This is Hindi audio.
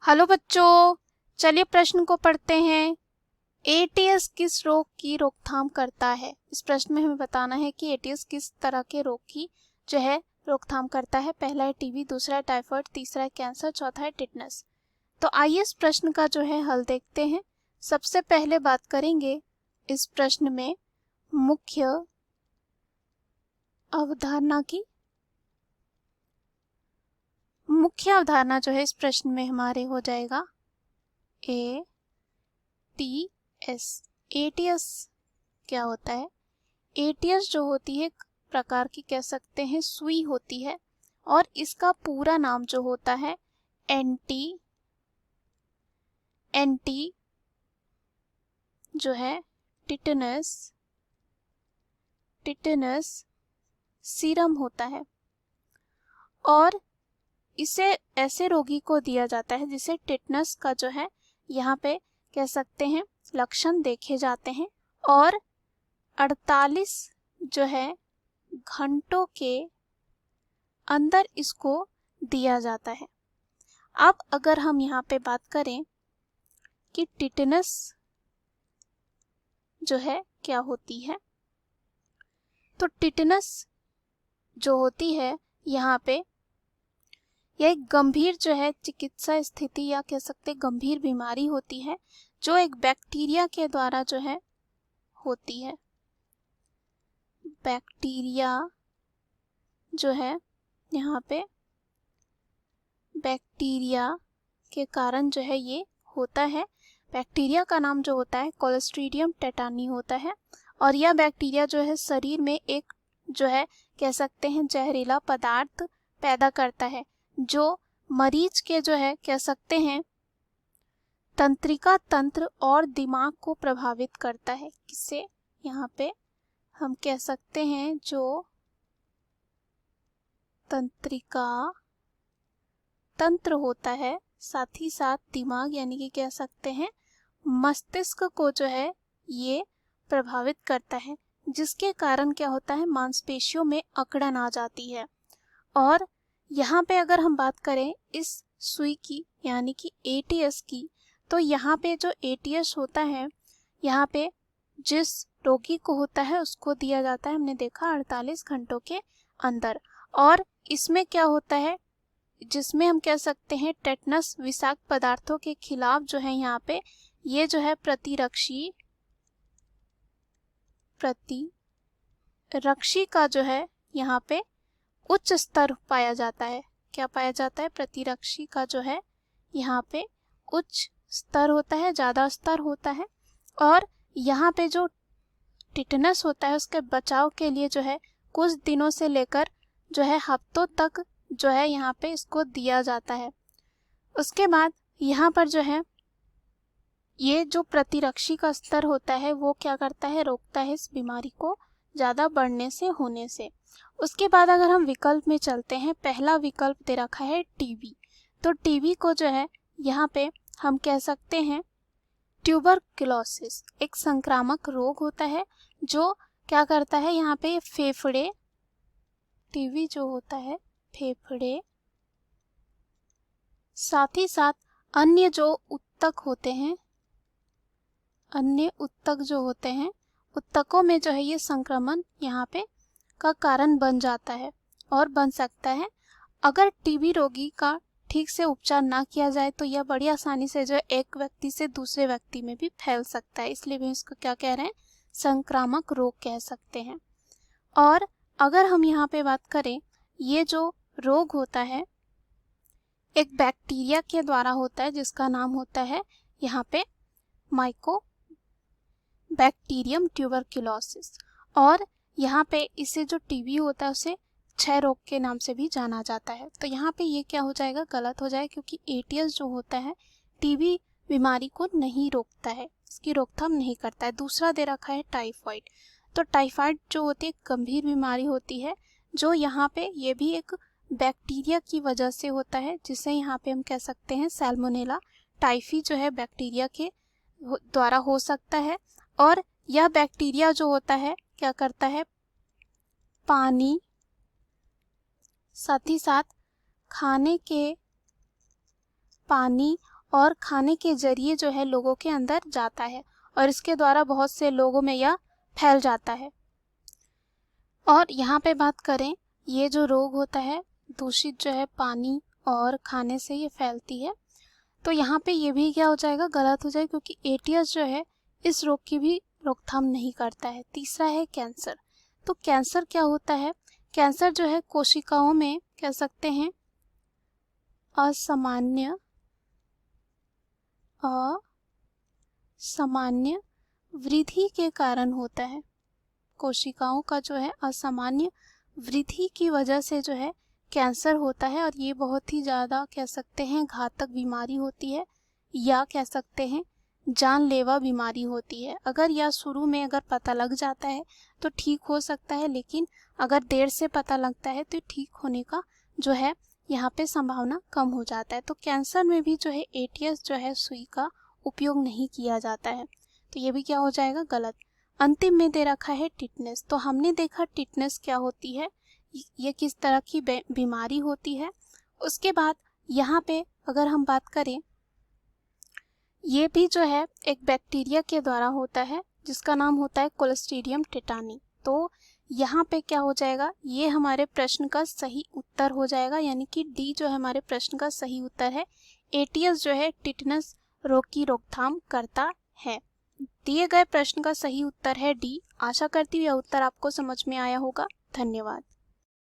हेलो बच्चों, चलिए प्रश्न को पढ़ते हैं। एटीएस किस रोग की रोकथाम करता है? इस प्रश्न में हमें बताना है कि एटीएस किस तरह के रोग की जो है रोकथाम करता है। पहला है टीबी, दूसरा है टाइफाइड, तीसरा है कैंसर, चौथा है टिटनेस। तो आइए इस प्रश्न का जो है हल देखते हैं। सबसे पहले बात करेंगे इस प्रश्न में मुख्य अवधारणा की। मुख्य अवधारणा जो है इस प्रश्न में हमारे हो जाएगा ए टी एस। एटीएस क्या होता है? एटीएस जो होती है एक प्रकार की कह सकते हैं सुई होती है, और इसका पूरा नाम जो होता है एंटी जो है टिटनस सीरम होता है। और इसे ऐसे रोगी को दिया जाता है जिसे टिटनस का जो है यहाँ पे कह सकते हैं लक्षण देखे जाते हैं, और 48 जो है घंटों के अंदर इसको दिया जाता है। अब अगर हम यहाँ पे बात करें कि टिटनस जो है क्या होती है, तो टिटनस जो होती है यहाँ पे यह एक गंभीर जो है चिकित्सा स्थिति या कह सकते गंभीर बीमारी होती है जो एक बैक्टीरिया के द्वारा जो है होती है। बैक्टीरिया जो है यहाँ पे बैक्टीरिया के कारण जो है ये होता है। बैक्टीरिया का नाम जो होता है क्लोस्ट्रीडियम टेटानी होता है, और यह बैक्टीरिया जो है शरीर में एक जो है कह सकते हैं जहरीला पदार्थ पैदा करता है जो मरीज के जो है कह सकते हैं तंत्रिका तंत्र और दिमाग को प्रभावित करता है। किससे? यहाँ पे हम कह सकते हैं जो तंत्रिका तंत्र होता है, साथ ही साथ दिमाग यानी कि कह सकते हैं मस्तिष्क को जो है ये प्रभावित करता है, जिसके कारण क्या होता है मांसपेशियों में अकड़न आ जाती है। और यहाँ पे अगर हम बात करें इस सुई की यानी कि एटीएस की, तो यहाँ पे जो एटीएस होता है यहाँ पे जिस रोगी को होता है उसको दिया जाता है, हमने देखा 48 घंटों के अंदर। और इसमें क्या होता है जिसमें हम कह सकते हैं टेटनस विषाक्त पदार्थों के खिलाफ जो है यहाँ पे ये जो है प्रतिरक्षी का जो है यहाँ पे उच्च स्तर पाया जाता है। क्या पाया जाता है? प्रतिरक्षी का जो है यहाँ पे उच्च स्तर होता है, ज़्यादा स्तर होता है। और यहाँ पे जो टिटनस होता है उसके बचाव के लिए जो है कुछ दिनों से लेकर जो है हफ्तों तक जो है यहाँ पे इसको दिया जाता है। उसके बाद यहाँ पर जो है ये जो प्रतिरक्षी का स्तर होता है वो क्या करता है, रोकता है इस बीमारी को ज़्यादा बढ़ने से होने से। उसके बाद अगर हम विकल्प में चलते हैं, पहला विकल्प दे रखा है टीबी। तो टीबी को जो है यहाँ पे हम कह सकते हैं ट्यूबरक्लोसिस एक संक्रामक रोग होता है जो क्या करता है यहाँ पे फेफड़े, टीबी जो होता है फेफड़े, साथ ही साथ अन्य जो उत्तक होते हैं, अन्य उत्तक जो होते हैं उत्तकों में जो है ये संक्रमण यहाँ पे का कारण बन जाता है और बन सकता है। अगर टीबी रोगी का ठीक से उपचार ना किया जाए तो यह बड़ी आसानी से जो एक व्यक्ति से दूसरे व्यक्ति में भी फैल सकता है, इसलिए भी इसको क्या कह रहे हैं, संक्रामक रोग कह सकते हैं। और अगर हम यहाँ पे बात करें, ये जो रोग होता है एक बैक्टीरिया के द्वारा होता है जिसका नाम होता है यहाँ पे माइकोबैक्टीरियम ट्यूबरक्लोसिस। और यहाँ पे इसे जो टीबी होता है उसे क्षय रोग के नाम से भी जाना जाता है। तो यहाँ पे ये क्या हो जाएगा, गलत हो जाएगा, क्योंकि एटीएस जो होता है टीबी बीमारी को नहीं रोकता है, इसकी रोकथाम नहीं करता है। दूसरा दे रखा है टाइफाइड। तो टाइफाइड जो होती है गंभीर बीमारी होती है जो यहाँ पे ये भी एक बैक्टीरिया की वजह से होता है, जिसे यहाँ पे हम कह सकते हैं सैल्मोनेला टाइफी जो है बैक्टीरिया के द्वारा हो सकता है। और यह बैक्टीरिया जो होता है क्या करता है, पानी, साथ ही साथ खाने के पानी और खाने के जरिए जो है लोगों के अंदर जाता है और इसके द्वारा बहुत से लोगों में यह फैल जाता है। और यहाँ पे बात करें, ये जो रोग होता है दूषित जो है पानी और खाने से ये फैलती है। तो यहाँ पे ये भी क्या हो जाएगा, गलत हो जाएगा, क्योंकि एटीएस जो है इस रोग की भी रोकथाम नहीं करता है। तीसरा है कैंसर। तो कैंसर क्या होता है, कैंसर जो है कोशिकाओं में कह सकते हैं असामान्य वृद्धि के कारण होता है। कोशिकाओं का जो है असामान्य वृद्धि की वजह से जो है कैंसर होता है और ये बहुत ही ज़्यादा कह सकते हैं घातक बीमारी होती है, या कह सकते हैं जानलेवा बीमारी होती है। अगर यह शुरू में अगर पता लग जाता है तो ठीक हो सकता है, लेकिन अगर देर से पता लगता है तो ठीक होने का जो है यहाँ पे संभावना कम हो जाता है। तो कैंसर में भी जो है एटीएस जो है सुई का उपयोग नहीं किया जाता है, तो ये भी क्या हो जाएगा, गलत। अंतिम में दे रखा है टिटनेस। तो हमने देखा टिटनेस क्या होती है, ये किस तरह की बीमारी होती है। उसके बाद यहाँ पे अगर हम बात करें, ये भी जो है एक बैक्टीरिया के द्वारा होता है जिसका नाम होता है क्लोस्ट्रीडियम टेटानी। तो यहाँ पे क्या हो जाएगा, ये हमारे प्रश्न का सही उत्तर हो जाएगा, यानी कि डी जो है हमारे प्रश्न का सही उत्तर है। एटीएस जो है टिटनस रोग की रोकथाम करता है। दिए गए प्रश्न का सही उत्तर है डी। आशा करती हूँ यह उत्तर आपको समझ में आया होगा। धन्यवाद।